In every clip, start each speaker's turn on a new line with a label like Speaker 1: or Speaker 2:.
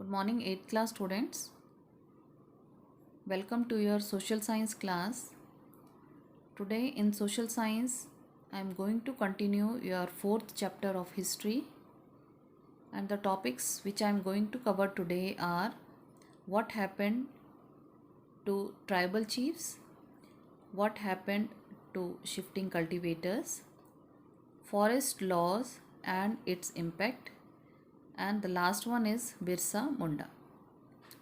Speaker 1: Good morning, 8th class students. Welcome to your social science class. Today in social science, I am going to continue your fourth chapter of history, and the topics which I am going to cover today are what happened to tribal chiefs, what happened to shifting cultivators, forest laws and its impact, and the last one is Birsa Munda.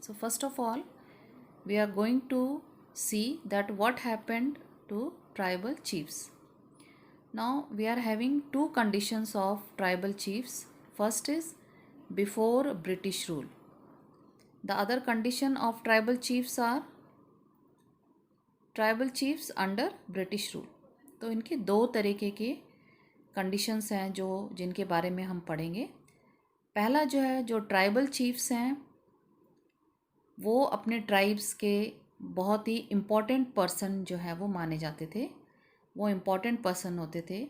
Speaker 1: So first of all, we are going to see that what happened to tribal chiefs. Now we are having two conditions of tribal chiefs. First is before British rule. The other condition of tribal chiefs are tribal chiefs under British rule. तो इनके दो तरीके के conditions हैं जिनके बारे में हम पढ़ेंगे. पहला जो है, जो ट्राइबल चीफ्स हैं वो अपने ट्राइब्स के बहुत ही इम्पॉर्टेंट पर्सन जो है वो माने जाते थे. वो इम्पॉर्टेंट पर्सन होते थे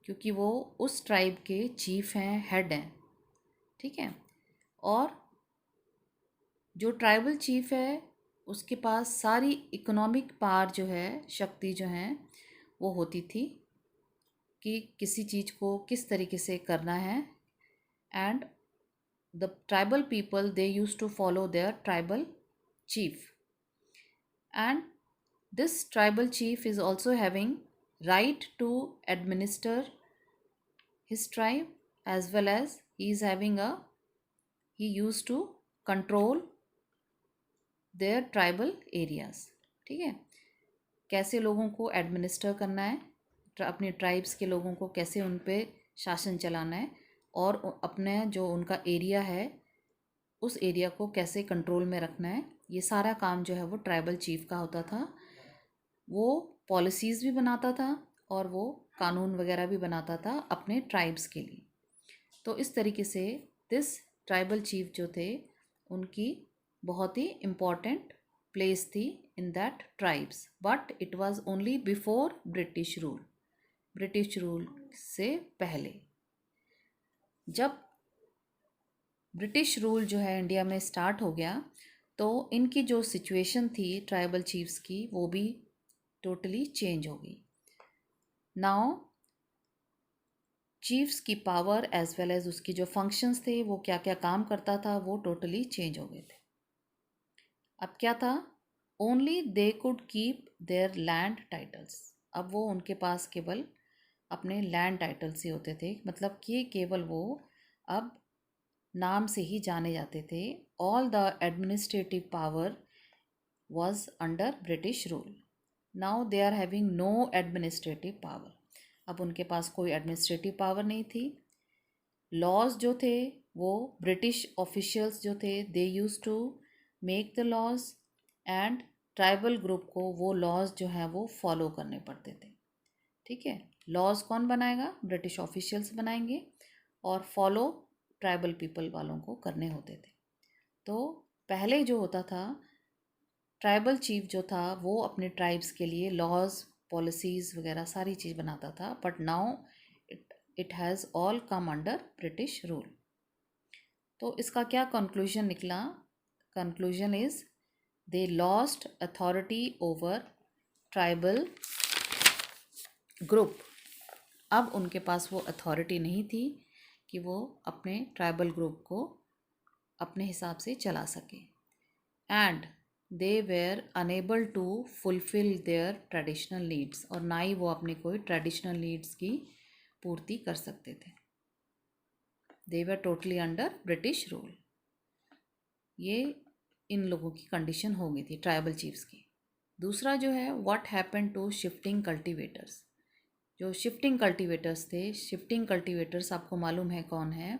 Speaker 1: क्योंकि वो उस ट्राइब के चीफ हैं, हेड हैं. ठीक है. और जो ट्राइबल चीफ है उसके पास सारी इकोनॉमिक पावर जो है, शक्ति जो है वो होती थी कि किसी चीज़ को किस तरीके से करना है. And the tribal people they use to follow their tribal chief, and this tribal chief is also having right to administer his tribe, as well as he used to control their tribal areas. ठीक है. कैसे लोगों को administer करना है, अपने tribes के लोगों को कैसे उन पे शासन चलाना है, और अपने जो उनका एरिया है उस एरिया को कैसे कंट्रोल में रखना है, ये सारा काम जो है वो ट्राइबल चीफ का होता था. वो पॉलिसीज़ भी बनाता था और वो कानून वगैरह भी बनाता था अपने ट्राइब्स के लिए. तो इस तरीके से दिस ट्राइबल चीफ जो थे उनकी बहुत ही इम्पॉर्टेंट प्लेस थी in that tribes. But it was only before British rule. British rule से पहले. जब ब्रिटिश रूल जो है इंडिया में स्टार्ट हो गया तो इनकी जो सिचुएशन थी ट्राइबल चीफ्स की वो भी टोटली चेंज हो गई. नाउ चीफ्स की पावर एज वेल एज उसकी जो फंक्शंस थे, वो क्या क्या काम करता था, वो टोटली चेंज हो गए थे. अब क्या था, only they could keep their land titles. अब वो उनके पास केवल अपने लैंड टाइटल्स ही होते थे, मतलब कि केवल वो अब नाम से ही जाने जाते थे. All the administrative power was under British rule. Now they are having no administrative power. अब उनके पास कोई एडमिनिस्ट्रेटिव पावर नहीं थी. लॉज जो थे वो ब्रिटिश ऑफिशियल्स जो थे they use to make the laws, and tribal group को वो लॉज जो हैं वो फॉलो करने पड़ते थे. ठीक है. लॉज कौन बनाएगा, ब्रिटिश ऑफिशियल्स बनाएंगे, और फॉलो ट्राइबल पीपल वालों को करने होते थे. तो पहले जो होता था, ट्राइबल चीफ जो था वो अपने ट्राइब्स के लिए लॉज, पॉलिसीज़ वगैरह सारी चीज़ बनाता था. But now it has all come under British rule. तो इसका क्या कंक्लूजन निकला? Conclusion is they lost authority over tribal group. अब उनके पास वो अथॉरिटी नहीं थी कि वो अपने ट्राइबल ग्रुप को अपने हिसाब से चला सके. And they were unable to fulfil their traditional needs. और ना ही वो अपने कोई ट्रेडिशनल नीड्स की पूर्ति कर सकते थे. They were totally under British rule. ये इन लोगों की कंडीशन हो गई थी ट्राइबल चीफ्स की. दूसरा जो है, what happen to shifting cultivators. जो शिफ्टिंग कल्टीवेटर्स थे, शिफ्टिंग कल्टीवेटर्स आपको मालूम है कौन है,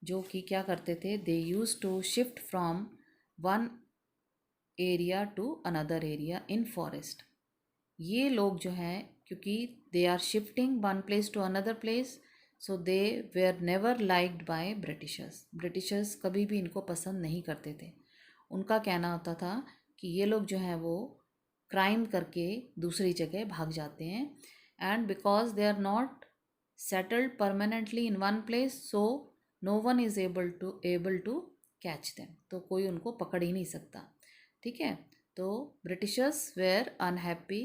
Speaker 1: जो कि क्या करते थे, they use to shift from one area to another area in forest. ये लोग जो हैं, क्योंकि they are shifting one place to another place, so they were never liked by Britishers. Britishers कभी भी इनको पसंद नहीं करते थे. उनका कहना होता था कि ये लोग जो हैं वो क्राइम करके दूसरी जगह भाग जाते हैं, and because they are not settled permanently in one place, so no one is able to catch them, तो कोई उनको पकड़ ही नहीं सकता, ठीक है। तो Britishers were unhappy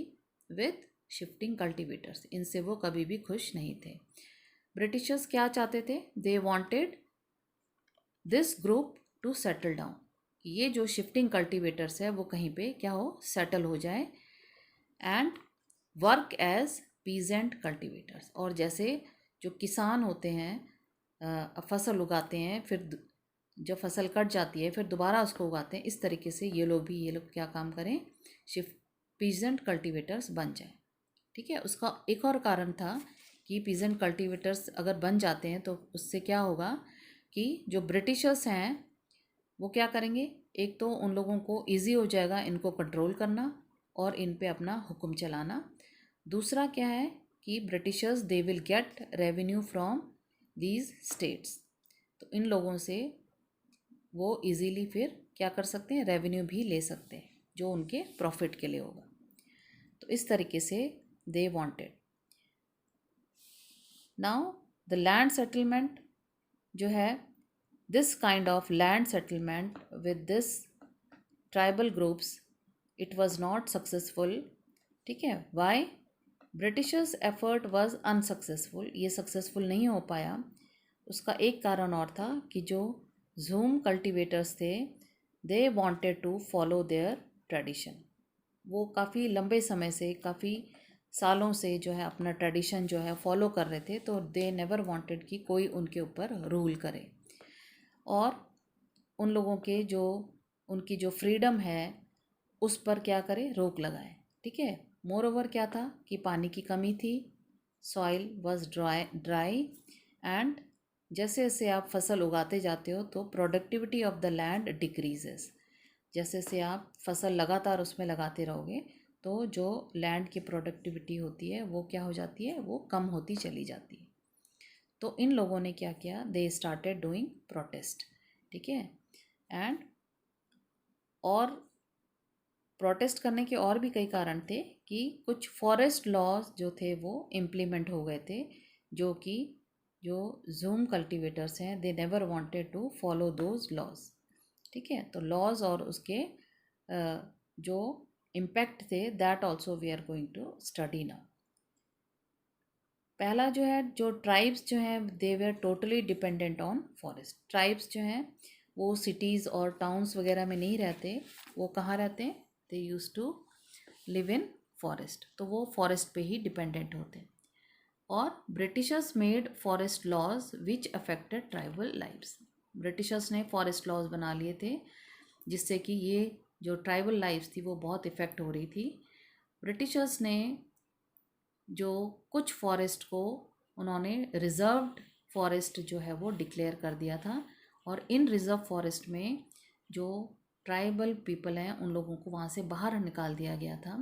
Speaker 1: with shifting cultivators, इनसे वो कभी भी खुश नहीं थे। ब्रिटिशर्स क्या चाहते थे? They wanted this group to settle down, ये जो शिफ्टिंग कल्टीवेटर्स है वो कहीं पे क्या हो, सेटल हो जाए, and work as peasant cultivators, और जैसे जो किसान होते हैं फसल उगाते हैं, फिर जब फसल कट जाती है फिर दोबारा उसको उगाते हैं, इस तरीके से ये लोग क्या काम करें, शिफ्ट पीजेंट कल्टीवेटर्स बन जाए, ठीक है। उसका एक और कारण था कि पीजेंट कल्टीवेटर्स अगर बन जाते हैं तो उससे क्या होगा कि जो ब्रिटिशर्स हैं वो क्या करेंगे, एक तो उन लोगों को इजी हो जाएगा इनको कंट्रोल करना और इन पे अपना हुक्म चलाना। दूसरा क्या है कि Britishers they will get revenue from these states, तो इन लोगों से वो इजीली फिर क्या कर सकते हैं, रेवेन्यू भी ले सकते हैं जो उनके प्रॉफिट के लिए होगा। तो इस तरीके से they wanted. Now the land settlement जो है, this kind of land settlement with this tribal groups, it was not successful, ठीक है। Why? Britishers effort was unsuccessful, ये सक्सेसफुल नहीं हो पाया। उसका एक कारण और था कि जो जूम कल्टीवेटर्स थे, they wanted to follow their tradition, वो काफ़ी लंबे समय से, काफ़ी सालों से जो है अपना ट्रेडिशन जो है फॉलो कर रहे थे, तो दे नेवर वांटेड कि कोई उनके ऊपर रूल करे और उन लोगों के जो उनकी जो फ्रीडम है उस पर क्या करे, रोक लगाए, ठीक है। मोर ओवर क्या था कि पानी की कमी थी, सॉइल वाज ड्राई एंड जैसे जैसे आप फसल उगाते जाते हो तो productivity of the land decreases, जैसे जैसे आप फसल लगातार उसमें लगाते रहोगे तो जो लैंड की प्रोडक्टिविटी होती है वो क्या हो जाती है, वो कम होती चली जाती है। तो इन लोगों ने क्या किया, दे स्टार्टेड डूइंग प्रोटेस्ट, ठीक है। एंड और प्रोटेस्ट करने के और भी कई कारण थे कि कुछ फॉरेस्ट लॉज जो थे वो इम्प्लीमेंट हो गए थे, जो कि जो जूम कल्टीवेटर्स हैं they never wanted to follow those laws, ठीक है। तो लॉज और उसके जो इम्पैक्ट थे that also we are going to study now. पहला जो है, जो ट्राइब्स जो हैं they were totally dependent on forest. Tribes जो हैं वो सिटीज़ और टाउन्स वगैरह में नहीं रहते, वो कहाँ रहते हैं, they use to live in forest, तो वो फॉरेस्ट पे ही डिपेंडेंट होते हैं। और Britishers made forest laws which affected tribal lives, Britishers ने फॉरेस्ट लॉज बना लिए थे जिससे कि ये जो ट्राइबल लाइव्स थी वो बहुत इफ़ेक्ट हो रही थी। ब्रिटिशर्स ने जो कुछ फॉरेस्ट को उन्होंने रिज़र्व्ड फॉरेस्ट जो है वो डिक्लेयर कर दिया था, और इन रिज़र्व फॉरेस्ट में जो ट्राइबल पीपल हैं उन लोगों को वहाँ से बाहर निकाल दिया गया था,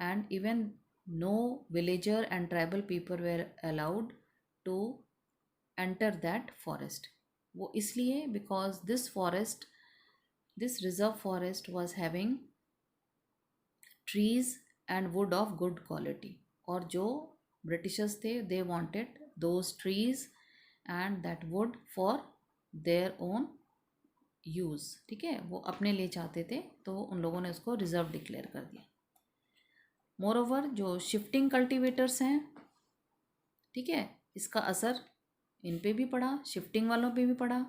Speaker 1: and even no villager and tribal people were allowed to enter that forest. वो इसलिए because this reserve forest was having trees and wood of good quality, और जो ब्रिटिशर्स थे they wanted those trees and that wood for their own use, ठीक है, वो अपने लिए चाहते थे, तो उन लोगों ने उसको रिजर्व डिक्लेयर कर दिया। मोर ओवर जो शिफ्टिंग कल्टीवेटर्स हैं, ठीक है, इसका असर इन पे भी पड़ा, शिफ्टिंग वालों पे भी पड़ा,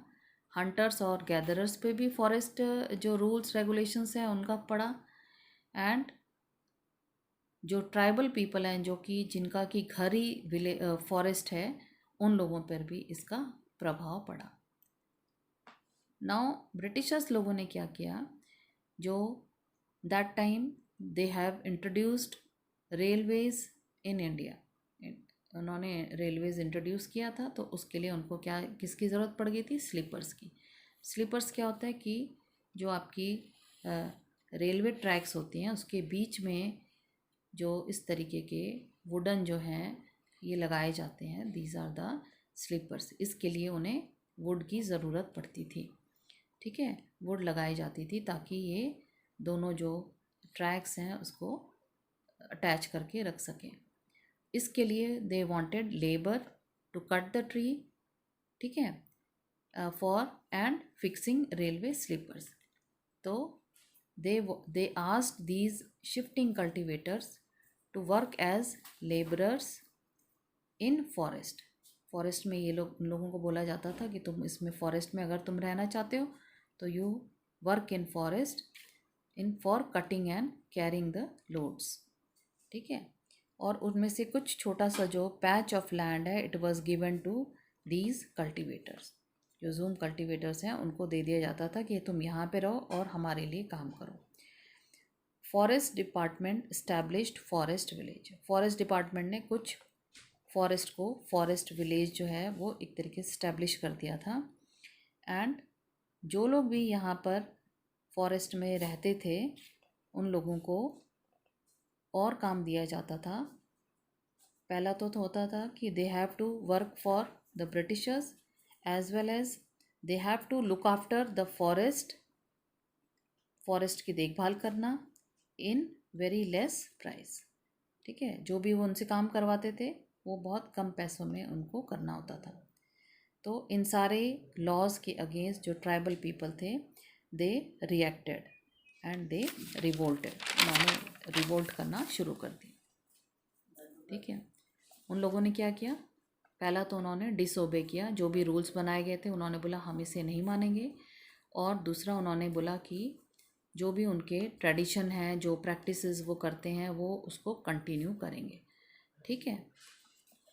Speaker 1: हंटर्स और गैदरर्स पे भी फॉरेस्ट जो रूल्स रेगुलेशंस हैं उनका पड़ा, एंड जो ट्राइबल पीपल हैं जो कि जिनका कि घर ही फॉरेस्ट है उन लोगों पर भी इसका प्रभाव पड़ा। नाउ ब्रिटिशर्स लोगों ने क्या किया, जो that time they have introduced railways in India, उन्होंने रेलवेज इंट्रोड्यूस किया था, तो उसके लिए उनको क्या किसकी ज़रूरत पड़ गई थी, स्लीपर्स की। स्लीपर्स क्या होता है कि जो आपकी रेलवे ट्रैक्स होती हैं उसके बीच में जो इस तरीके के वुडन जो हैं ये लगाए जाते हैं, दीज आर द स्लीपर्स। इसके लिए उन्हें वुड की ज़रूरत पड़ती थी, ठीक है, वुड लगाई जाती थी ताकि ये दोनों जो ट्रैक्स हैं उसको अटैच करके रख सकें। इसके लिए they wanted labour to cut the tree, ठीक है, for and fixing railway sleepers. तो they asked these shifting cultivators to work as laborers in forest. Forest में ये लोगों को बोला जाता था कि तुम इसमें फॉरेस्ट में अगर तुम रहना चाहते हो तो you work in forest in for cutting and carrying the loads. ठीक है. और उनमें से कुछ छोटा सा जो पैच ऑफ लैंड है it was given to these cultivators. जो जूम कल्टीवेटर्स हैं उनको दे दिया जाता था कि तुम यहाँ पे रहो और हमारे लिए काम करो. Forest department established forest village. Forest department ने कुछ फॉरेस्ट को फॉरेस्ट विलेज जो है वो एक तरीके से इस्टेब्लिश कर दिया था. एंड जो लोग भी यहाँ पर फॉरेस्ट में रहते थे उन लोगों को और काम दिया जाता था. पहला तो होता था कि they have to work for the Britishers as well as they have to look after the forest. Forest की देखभाल करना इन वेरी लेस प्राइस. ठीक है. जो भी वो उनसे काम करवाते थे वो बहुत कम पैसों में उनको करना होता था. तो इन सारे लॉज के अगेंस्ट जो ट्राइबल पीपल थे दे रिएक्टेड एंड दे रिवोल्टेड. उन्होंने रिवोल्ट करना शुरू कर दिया. ठीक है. उन लोगों ने क्या किया, पहला तो उन्होंने डिसओबे किया. जो भी रूल्स बनाए गए थे उन्होंने बोला हम इसे नहीं मानेंगे. और दूसरा उन्होंने बोला कि जो भी उनके ट्रेडिशन है जो प्रैक्टिसेस वो करते हैं वो उसको कंटिन्यू करेंगे. ठीक है.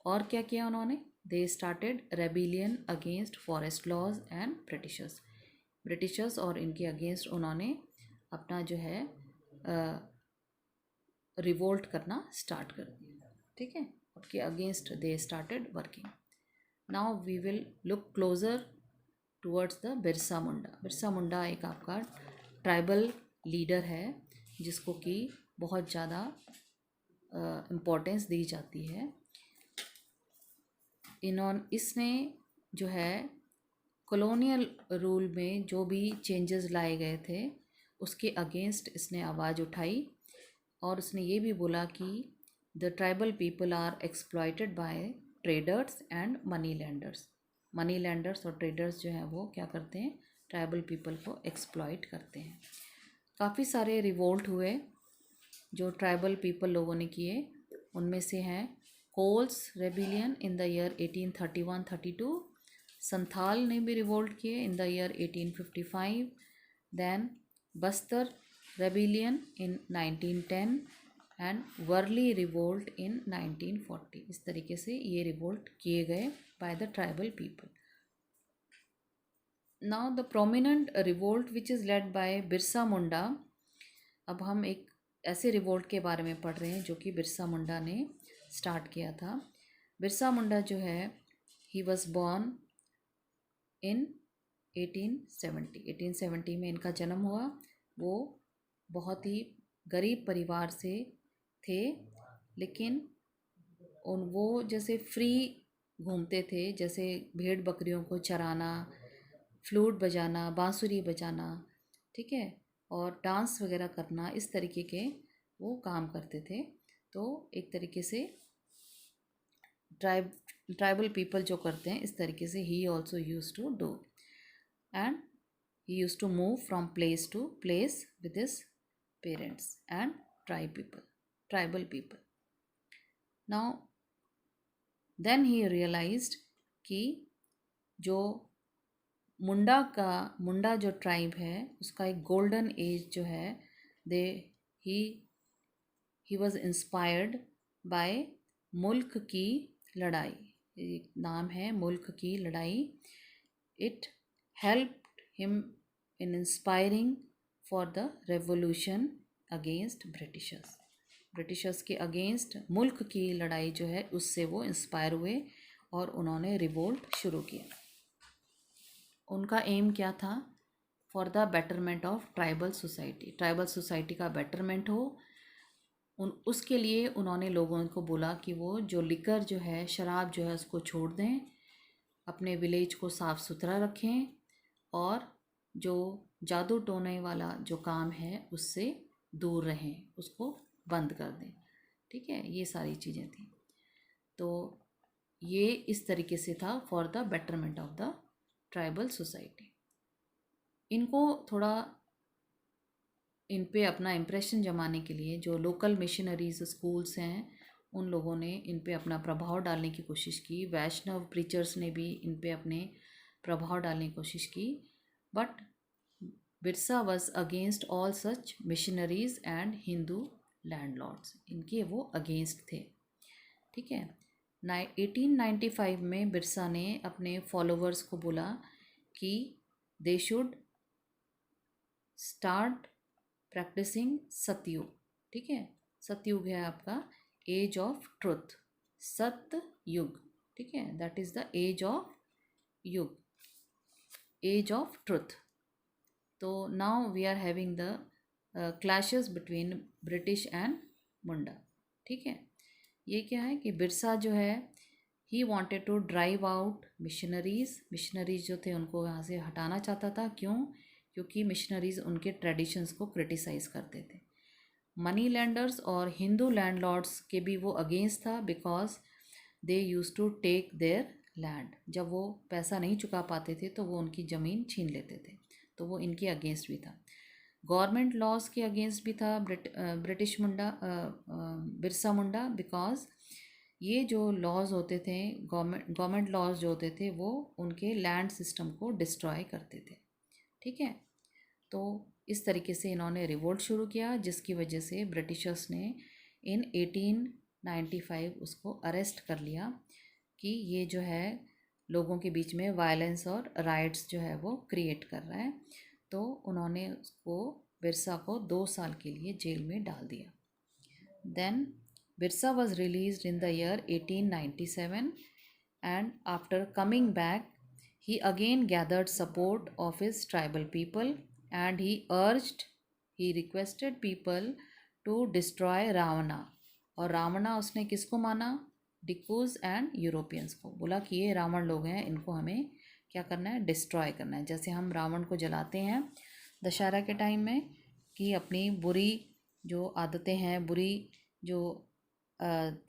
Speaker 1: और क्या किया उन्होंने, they started rebellion against forest laws and Britishers और इनके अगेंस्ट उन्होंने अपना जो है रिवोल्ट करना स्टार्ट कर दिया. ठीक है. उसके against they started working. Now we will look closer towards the Birsa Munda. Birsa Munda एक आपका ट्राइबल लीडर है जिसको कि बहुत ज़्यादा इम्पोर्टेंस दी जाती है. इसने जो है कॉलोनियल रूल में जो भी चेंजेस लाए गए थे उसके अगेंस्ट इसने आवाज़ उठाई. और उसने ये भी बोला कि the tribal people are exploited by traders and money lenders और ट्रेडर्स जो हैं वो क्या करते हैं, ट्राइबल पीपल को एक्सप्लॉयट करते हैं. काफ़ी सारे रिवोल्ट हुए जो ट्राइबल पीपल लोगों ने किए. उनमें से हैं Kols rebellion in the year 1831-32. Santhal ने भी रिवोल्ट किए in the year 1855. Then Bastar rebellion in 1910 and Warli revolt in 1940. इस तरीके से ये रिवोल्ट किए गए by the tribal people. Now the prominent revolt which is led by Birsa Munda. अब हम एक ऐसे रिवोल्ट के बारे में पढ़ रहे हैं जो कि बिरसा मुंडा ने स्टार्ट किया था. बिरसा मुंडा जो है ही वॉज बॉर्न इन 1870 में इनका जन्म हुआ. वो बहुत ही गरीब परिवार से थे लेकिन वो जैसे फ्री घूमते थे, जैसे भेड़ बकरियों को चराना, फ्लूट बजाना, बांसुरी बजाना, ठीक है, और डांस वगैरह करना, इस तरीके के वो काम करते थे. तो एक तरीके से ट्राइबल पीपल जो करते हैं इस तरीके से ही also use to do. And he use to move from place to place with his parents and tribal people. Now then he realised कि जो मुंडा जो ट्राइब है उसका एक गोल्डन एज जो है ही वॉज इंस्पायर्ड बाय मुल्क की लड़ाई. एक नाम है मुल्क की लड़ाई. It helped him in inspiring for the revolution against Britishers के अगेंस्ट मुल्क की लड़ाई जो है उससे वो इंस्पायर हुए और उन्होंने रिवोल्ट शुरू किया. उनका एम क्या था, for the betterment of tribal society का बेटरमेंट हो. उसके लिए उन्होंने लोगों को बोला कि वो जो लिकर जो है, शराब जो है उसको छोड़ दें, अपने विलेज को साफ़ सुथरा रखें और जो जादू टोने वाला जो काम है उससे दूर रहें, उसको बंद कर दें. ठीक है. ये सारी चीज़ें थी. तो ये इस तरीके से था for the betterment of the tribal society. इनको थोड़ा इन पे अपना इम्प्रेशन जमाने के लिए जो लोकल मिशनरीज स्कूल्स हैं उन लोगों ने इन पे अपना प्रभाव डालने की कोशिश की। वैष्णव प्रीचर्स ने भी इन पे अपने प्रभाव डालने की कोशिश की, but Birsa was against all such missionaries and Hindu landlords. इनके वो अगेंस्ट थे। ठीक है। 1895 में बिरसा ने अपने फॉलोअर्स को बोला कि दे शुड स्टार्ट प्रैक्टिसिंग सतयुग। ठीक है। सतयुग है आपका एज ऑफ ट्रुथ, सत्य युग। ठीक है, that is the age of yug, age of truth. तो now we are having the clashes between British and Munda. ठीक है। ये क्या है कि बिरसा जो है he wanted to drive out missionaries. Missionaries जो थे उनको यहाँ से हटाना चाहता था। क्यों? क्योंकि मिशनरीज उनके ट्रेडिशंस को क्रिटिसाइज़ करते थे। मनी लैंडर्स और हिंदू लैंडलॉर्ड्स के भी वो अगेंस्ट था, because they use to take their land. जब वो पैसा नहीं चुका पाते थे तो वो उनकी ज़मीन छीन लेते थे, तो वो इनके अगेंस्ट भी था। गवर्नमेंट लॉज के अगेंस्ट भी था British Munda, Birsa Munda, because ये जो लॉज होते थे, गवर्नमेंट लॉज जो होते थे वो उनके लैंड सिस्टम को डिस्ट्रॉय करते थे। ठीक है। तो इस तरीके से इन्होंने रिवोल्ट शुरू किया, जिसकी वजह से ब्रिटिशर्स ने इन 1895 उसको अरेस्ट कर लिया कि ये जो है लोगों के बीच में वायलेंस और राइट्स जो है वो क्रिएट कर रहा है। तो उन्होंने उसको, बिरसा को 2 साल के लिए जेल में डाल दिया। Then Birsa was released in the year 1897 and after coming back he again gathered support of his tribal people and he requested people to destroy Ravana। और रावणा उसने किसको माना? डिकूज एंड यूरोपियंस को। बोला कि ये रावण लोग हैं, इनको हमें क्या करना है? डिस्ट्रॉय करना है। जैसे हम रावण को जलाते हैं दशहरा के टाइम में कि अपनी बुरी जो आदतें हैं, बुरी जो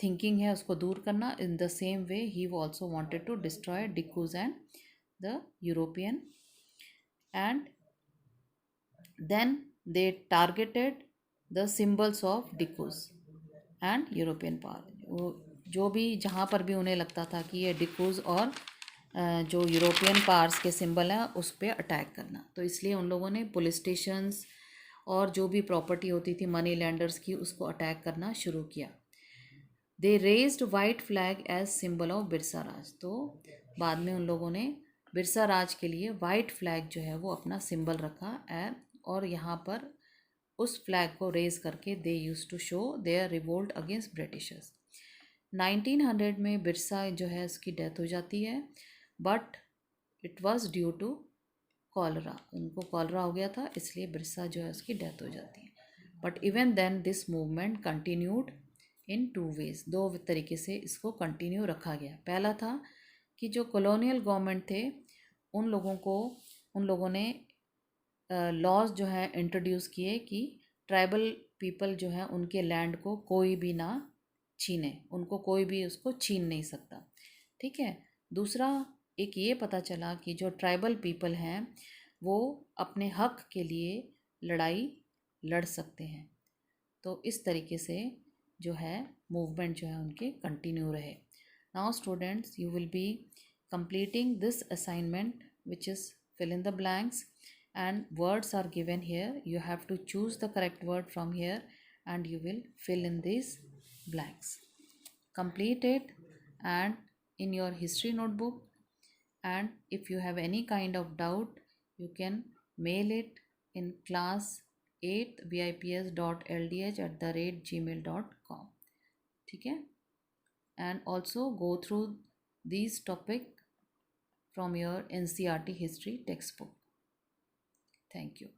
Speaker 1: थिंकिंग है उसको दूर करना। In the same way he also wanted to destroy dikus and the European, and then they targeted the symbols of dikus and European power. वो जो भी जहाँ पर भी उन्हें लगता था कि ये डिकूज और जो यूरोपियन पावर्स के सिंबल हैं उस पर अटैक करना, तो इसलिए उन लोगों ने पुलिस स्टेशंस और जो भी प्रॉपर्टी होती थी मनी लैंडर्स की उसको अटैक करना शुरू किया। They raised white flag as symbol of Birsa Raj. तो बाद में उन लोगों ने बिरसा राज के लिए वाइट फ्लैग जो है वो अपना सिंबल रखा और यहाँ पर उस फ्लैग को रेज करके they use to show their revolt against Britishers. 1900 में बिरसा जो है उसकी डेथ हो जाती है, but it was due to cholera. उनको कॉलरा हो गया था, इसलिए बिरसा जो है उसकी डेथ हो जाती है। But even then this movement continued in 2 ways. 2 तरीके से इसको कंटिन्यू रखा गया। पहला था कि जो कॉलोनियल गवर्नमेंट थे उन लोगों ने लॉज जो है इंट्रोड्यूस किए कि ट्राइबल पीपल जो है उनके लैंड को कोई भी ना छीने, उनको कोई भी उसको छीन नहीं सकता। ठीक है। दूसरा एक ये पता चला कि जो ट्राइबल पीपल हैं वो अपने हक के लिए लड़ाई लड़ सकते हैं। तो इस तरीके से जो है मूवमेंट जो है उनके कंटिन्यू रहे। Now students, you will be completing this assignment, which is fill in the blanks, and words are given here. You have to choose the correct word from here and you will fill in these blanks. Complete it and in your history notebook, and if you have any kind of doubt you can mail it in class 8 vips.ldh@gmail.com. ठीक है। and also go through these topic from your NCERT history textbook. Thank you.